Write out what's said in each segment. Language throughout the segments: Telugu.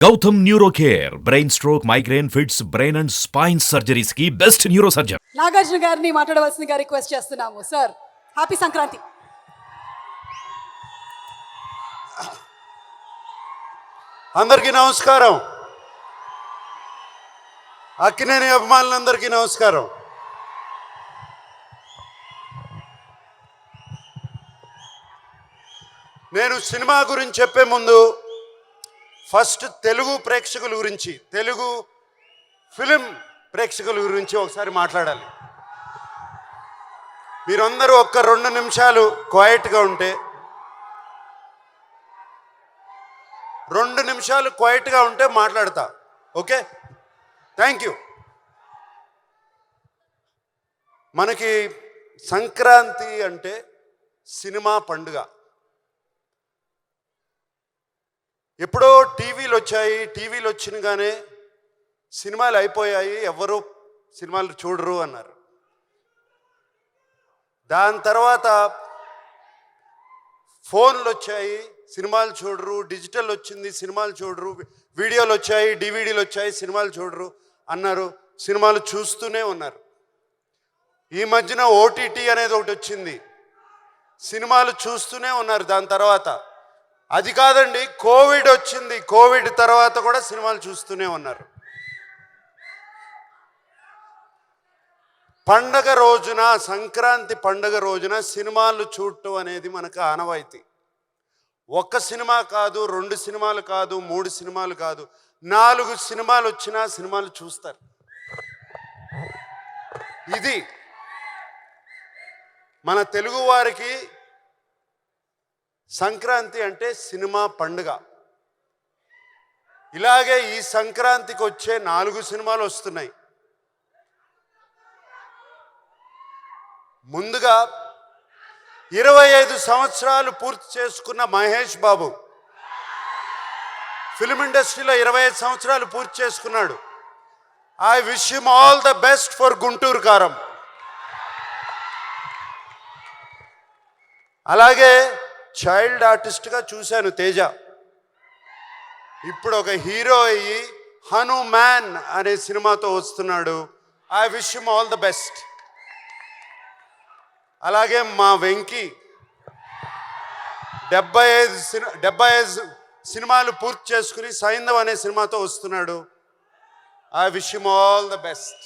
Gautam neuro care brain stroke migraine fits brain and spine surgeries కి బెస్ట్ న్యూరో సర్జన్ నాగార్జున గారిని మాట్లాడవలసిందిగా రిక్వెస్ట్ చేస్తున్నాము. Sir, happy Sankranti. అందరికీ నమస్కారం. అక్కినేని అభిమానులందరికీ నమస్కారం. నేను సినిమా గురించి చెప్పే ముందు ఫస్ట్ తెలుగు ప్రేక్షకుల గురించి, తెలుగు ఫిలిం ప్రేక్షకుల గురించి ఒకసారి మాట్లాడాలి. మీరందరూ ఒక్క 2 నిమిషాలు క్వైట్గా ఉంటే, 2 నిమిషాలు క్వైట్గా ఉంటే మాట్లాడతా. Okay, thank you. మనకి సంక్రాంతి అంటే సినిమా పండుగ. ఎప్పుడో టీవీలు వచ్చాయి, టీవీలు వచ్చినగానే సినిమాలు అయిపోయాయి, ఎవరు సినిమాలు చూడరు అన్నారు. దాని తర్వాత ఫోన్లు వచ్చాయి, సినిమాలు చూడరు. డిజిటల్ వచ్చింది, సినిమాలు చూడరు. వీడియోలు వచ్చాయి, డివిడీలు వచ్చాయి, సినిమాలు చూడరు అన్నారు. సినిమాలు చూస్తూనే ఉన్నారు. ఈ మధ్యన ఓటీటీ అనేది ఒకటి వచ్చింది, సినిమాలు చూస్తూనే ఉన్నారు. దాని తర్వాత అది కాదండి, కోవిడ్ వచ్చింది, కోవిడ్ తర్వాత కూడా సినిమాలు చూస్తూనే ఉన్నారు. పండగ రోజున, సంక్రాంతి పండగ రోజున సినిమాలు చూడటం అనేది మనకు ఆనవాయితీ. ఒక్క సినిమా కాదు, 2 సినిమాలు కాదు, 3 సినిమాలు కాదు, 4 సినిమాలు వచ్చినా సినిమాలు చూస్తారు. ఇది మన తెలుగు వారికి సంక్రాంతి అంటే సినిమా పండుగ. ఇలాగే ఈ సంక్రాంతికి వచ్చే 4 సినిమాలు వస్తున్నాయి. ముందుగా 25 సంవత్సరాలు పూర్తి చేసుకున్న మహేష్ బాబు ఫిల్మ్ ఇండస్ట్రీలో 25 సంవత్సరాలు పూర్తి చేసుకున్నాడు. I wish him all the best for Guntur కారం. అలాగే చైల్డ్ ఆర్టిస్ట్గా చూశాను తేజ. ఇప్పుడు ఒక హీరో అయ్యి హనుమాన్ అనే సినిమాతో వస్తున్నాడు. I wish him all the best. అలాగే మా వెంకీ 75 సినిమాలు పూర్తి చేసుకుని సైంధవ్ అనే సినిమాతో వస్తున్నాడు. I wish him all the best.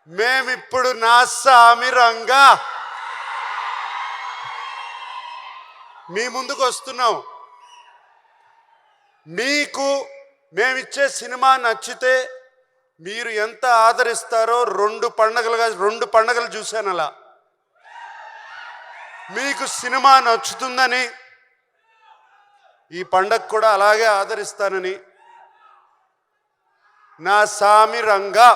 మేమిప్పుడు నా సామిరంగా మీ ముందుకు వస్తున్నాం. మీకు మేమిచ్చే సినిమా నచ్చితే మీరు ఎంత ఆదరిస్తారో 2 పండగలు చూశాను. అలా మీకు సినిమా నచ్చుతుందని ఈ పండగ కూడా అలాగే ఆదరిస్తానని నా సామిరంగా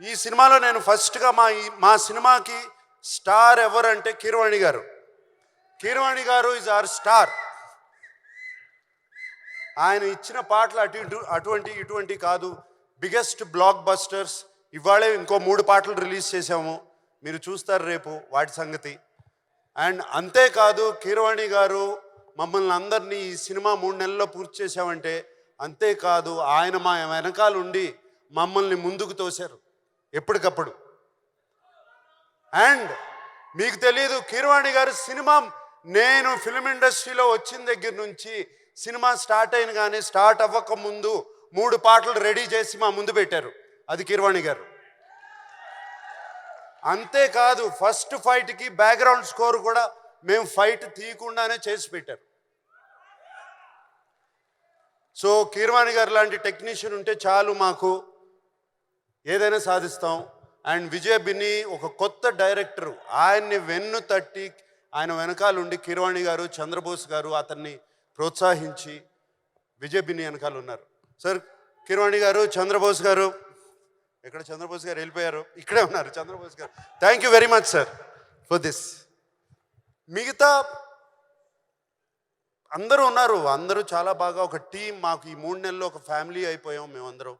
ఈ సినిమాలో నేను ఫస్ట్గా మా సినిమాకి స్టార్ ఎవరంటే కీరవాణి గారు. కీరవాణి గారు ఈజ్ ఆర్ స్టార్. ఆయన ఇచ్చిన పాటలు అటువంటి కాదు, బిగ్గెస్ట్ బ్లాక్ బస్టర్స్. ఇవాళే ఇంకో 3 పాటలు రిలీజ్ చేసాము, మీరు చూస్తారు రేపు వాటి సంగతి. అండ్ అంతేకాదు, కీరవాణి గారు మమ్మల్ని అందరినీ ఈ సినిమా 3 నెలల్లో పూర్తి చేసామంటే అంతేకాదు, ఆయన మా వెనకాల ఉండి మమ్మల్ని ముందుకు తోశారు ఎప్పటికప్పుడు. అండ్ మీకు తెలియదు, కీరవాణి గారు సినిమా, నేను ఫిల్మ్ ఇండస్ట్రీలో వచ్చిన దగ్గర నుంచి సినిమా స్టార్ట్ అయిన కానీ స్టార్ట్ అవ్వక ముందు 3 పాటలు రెడీ చేసి మా ముందు పెట్టారు. అది కీరవాణి గారు. అంతేకాదు, ఫస్ట్ ఫైట్కి బ్యాక్గ్రౌండ్ స్కోర్ కూడా మేము ఫైట్ తీయకుండానే చేసి పెట్టారు. సో కీరవాణి గారు లాంటి టెక్నీషియన్ ఉంటే చాలు, మాకు ఏదైనా సాధిస్తాం. అండ్ విజయ్ బిన్ని ఒక కొత్త డైరెక్టరు, ఆయన్ని వెన్ను తట్టి ఆయన వెనకాల ఉండి కీరవాణి గారు, చంద్రబోస్ గారు అతన్ని ప్రోత్సహించి విజయ్ బిన్ని వెనకాల ఉన్నారు. సార్, కీరవాణి గారు, చంద్రబోస్ గారు, ఎక్కడ చంద్రబోస్ గారు వెళ్ళిపోయారు, ఇక్కడే ఉన్నారు చంద్రబోస్ గారు. Thank you very much sir for this. మిగతా అందరూ ఉన్నారు, అందరూ చాలా బాగా ఒక టీం. మాకు ఈ 3 నెలల్లో ఒక ఫ్యామిలీ అయిపోయాం మేమందరం.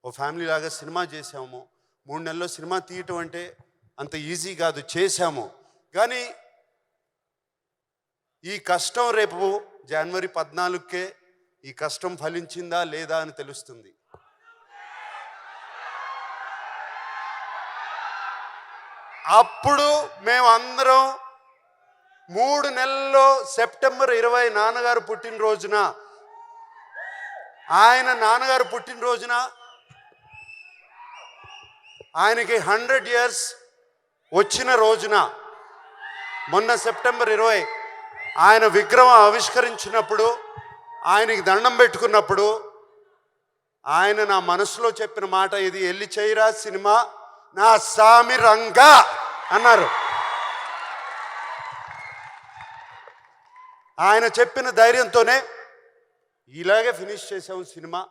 ఓ ఫ్యామిలీ లాగా సినిమా చేసాము. 3 నెలల్లో సినిమా తీయటం అంటే అంత ఈజీ కాదు, చేశాము. కానీ ఈ కష్టం రేపు జనవరి 14కే ఈ కష్టం ఫలించిందా లేదా అని తెలుస్తుంది. అప్పుడు మేమందరం 3 నెలల్లో సెప్టెంబర్ 20 నాన్నగారు పుట్టినరోజున, నాన్నగారు పుట్టినరోజున ఆయనకి 100 years వచ్చిన రోజున, మొన్న సెప్టెంబర్ 20 ఆయన విగ్రహం ఆవిష్కరించినప్పుడు, ఆయనకి దండం పెట్టుకున్నప్పుడు ఆయన నా మనసులో చెప్పిన మాట ఇది, ఎల్లి చేయరా సినిమా నా సామి రంగా అన్నారు. ఆయన చెప్పిన ధైర్యంతోనే ఇలాగే ఫినిష్ చేసాము సినిమా.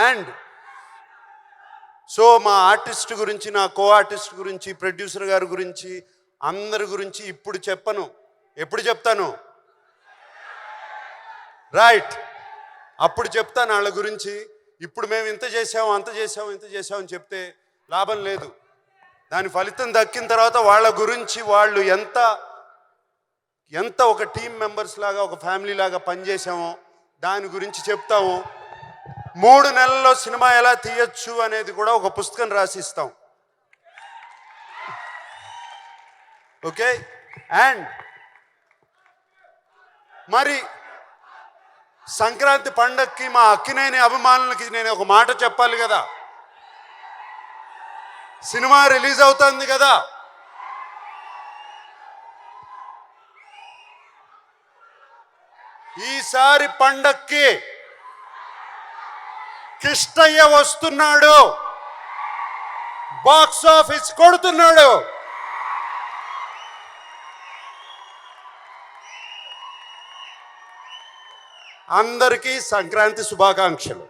అండ్ సో మా ఆర్టిస్ట్ గురించి, నా కో ఆర్టిస్ట్ గురించి, ప్రొడ్యూసర్ గారి గురించి, అందరి గురించి ఇప్పుడు చెప్పను. ఎప్పుడు చెప్తాను? రైట్, అప్పుడు చెప్తాను వాళ్ళ గురించి. ఇప్పుడు మేము ఇంత చేసాము, అంత చేసాము, ఇంత చేసామని చెప్తే లాభం లేదు. దాని ఫలితం దక్కిన తర్వాత వాళ్ళ గురించి, వాళ్ళు ఎంత ఒక టీం మెంబర్స్ లాగా, ఒక ఫ్యామిలీ లాగా పనిచేసామో దాని గురించి చెప్తాము. 3 నెలల్లో సినిమా ఎలా తీయచ్చు అనేది కూడా ఒక పుస్తకం రాసిస్తాం. ఓకే. అండ్ మరి సంక్రాంతి పండగకి మా అక్కినేని అభిమానులకి నేను ఒక మాట చెప్పాలి కదా. సినిమా రిలీజ్ అవుతుంది కదా, ఈసారి పండక్కి కిష్టయ్య వస్తున్నాడు, బాక్స్ ఆఫీస్ కొడుతున్నాడు. అందరికీ సంక్రాంతి శుభాకాంక్షలు.